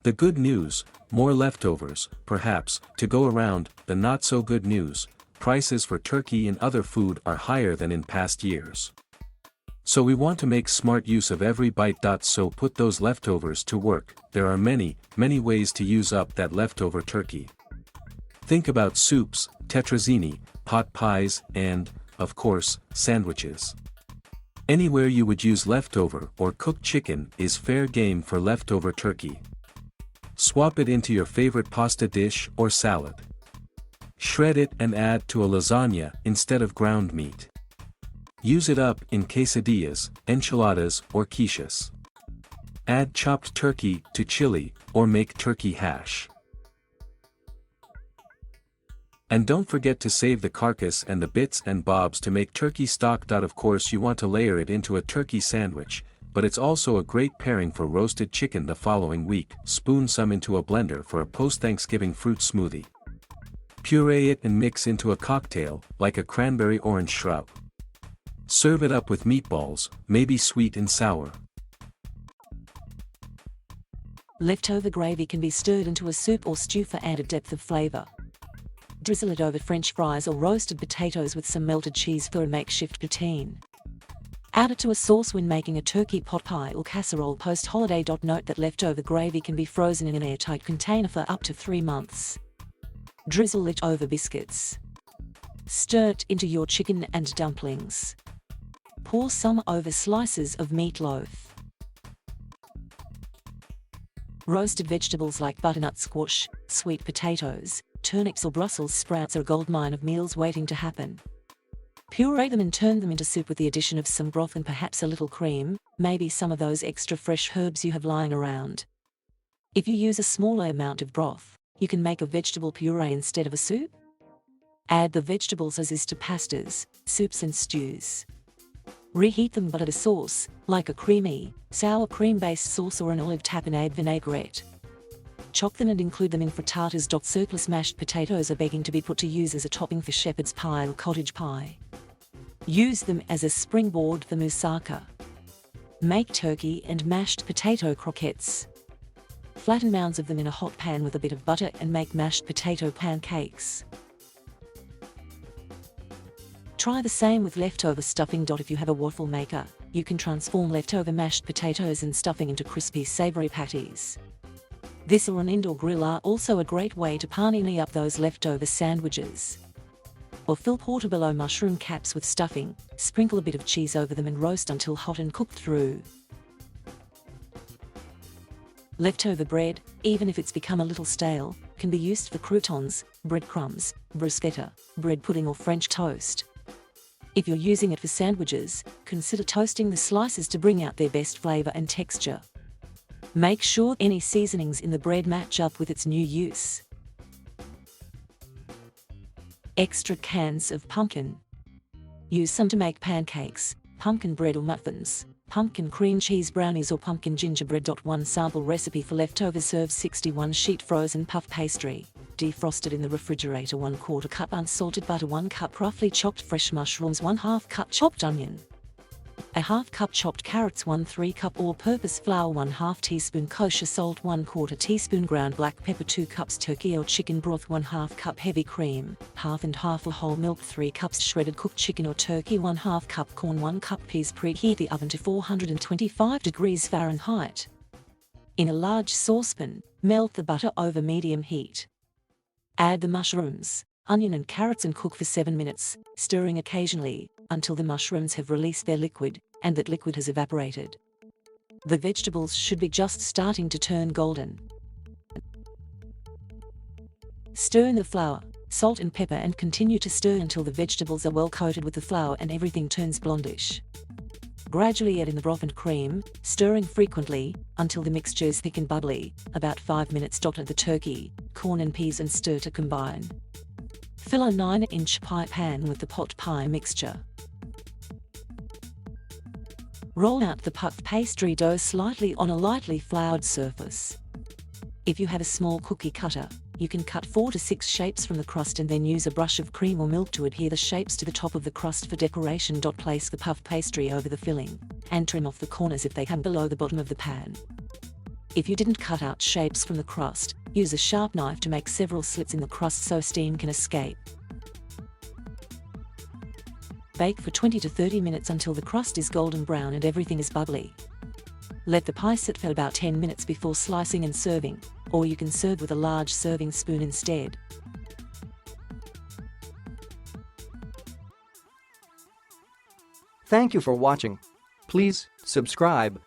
The good news, more leftovers, perhaps, to go around. The not so good news, prices for turkey and other food are higher than in past years. So we want to make smart use of every bite. So put those leftovers to work. There are many, many ways to use up that leftover turkey. Think about soups, tetrazzini, pot pies, and, of course, sandwiches. Anywhere you would use leftover or cooked chicken is fair game for leftover turkey. Swap it into your favorite pasta dish or salad. Shred it and add to a lasagna instead of ground meat. Use it up in quesadillas, enchiladas, or quiches. Add chopped turkey to chili, or make turkey hash. And don't forget to save the carcass and the bits and bobs to make turkey stock. Of course you want to layer it into a turkey sandwich, but it's also a great pairing for roasted chicken the following week. Spoon some into a blender for a post-Thanksgiving fruit smoothie. Puree it and mix into a cocktail, like a cranberry-orange shrub. Serve it up with meatballs, maybe sweet and sour. Leftover gravy can be stirred into a soup or stew for added depth of flavor. Drizzle it over French fries or roasted potatoes with some melted cheese for a makeshift poutine. Add it to a sauce when making a turkey pot pie or casserole post-holiday. Note that leftover gravy can be frozen in an airtight container for up to 3 months. Drizzle it over biscuits. Stir it into your chicken and dumplings. Pour some over slices of meatloaf. Roasted vegetables like butternut squash, sweet potatoes, turnips or Brussels sprouts are a goldmine of meals waiting to happen. Puree them and turn them into soup with the addition of some broth and perhaps a little cream, maybe some of those extra fresh herbs you have lying around. If you use a smaller amount of broth, you can make a vegetable puree instead of a soup. Add the vegetables as is to pastas, soups and stews. Reheat them but add a sauce, like a creamy, sour cream-based sauce or an olive tapenade vinaigrette. Chop them and include them in frittatas. Surplus mashed potatoes are begging to be put to use as a topping for shepherd's pie or cottage pie. Use them as a springboard for moussaka. Make turkey and mashed potato croquettes. Flatten mounds of them in a hot pan with a bit of butter and make mashed potato pancakes. Try the same with leftover stuffing. If you have a waffle maker, you can transform leftover mashed potatoes and stuffing into crispy savory patties. This or an indoor grill are also a great way to panini up those leftover sandwiches. Or fill portobello mushroom caps with stuffing, sprinkle a bit of cheese over them and roast until hot and cooked through. Leftover bread, even if it's become a little stale, can be used for croutons, breadcrumbs, bruschetta, bread pudding or French toast. If you're using it for sandwiches, consider toasting the slices to bring out their best flavor and texture. Make sure any seasonings in the bread match up with its new use. Extra cans of pumpkin. Use some to make pancakes, pumpkin bread or muffins, pumpkin cream cheese brownies or pumpkin gingerbread. One sample recipe for leftovers: serve 61 sheet frozen puff pastry, defrosted in the refrigerator. 1/4 cup unsalted butter, 1 cup roughly chopped fresh mushrooms, 1/2 cup chopped onion, a 1/2 cup chopped carrots, 1/3 cup all-purpose flour, 1/2 teaspoon kosher salt, 1/4 teaspoon ground black pepper, 2 cups turkey or chicken broth, 1/2 cup heavy cream, half and half or whole milk, 3 cups shredded cooked chicken or turkey, 1/2 cup corn, 1 cup peas. Preheat the oven to 425 degrees Fahrenheit. In a large saucepan, melt the butter over medium heat. Add the mushrooms, onion and carrots and cook for 7 minutes, stirring occasionally, until the mushrooms have released their liquid, and that liquid has evaporated. The vegetables should be just starting to turn golden. Stir in the flour, salt and pepper and continue to stir until the vegetables are well coated with the flour and everything turns blondish. Gradually add in the broth and cream, stirring frequently, until the mixture is thick and bubbly, about 5 minutes. Add the turkey, corn and peas and stir to combine. Fill a 9-inch pie pan with the pot pie mixture. Roll out the puff pastry dough slightly on a lightly floured surface. If you have a small cookie cutter, you can cut 4 to 6 shapes from the crust and then use a brush of cream or milk to adhere the shapes to the top of the crust for decoration. Place the puff pastry over the filling, and trim off the corners if they hang below the bottom of the pan. If you didn't cut out shapes from the crust, use a sharp knife to make several slits in the crust so steam can escape. Bake for 20 to 30 minutes until the crust is golden brown and everything is bubbly. Let the pie sit for about 10 minutes before slicing and serving, or you can serve with a large serving spoon instead. Thank you for watching. Please subscribe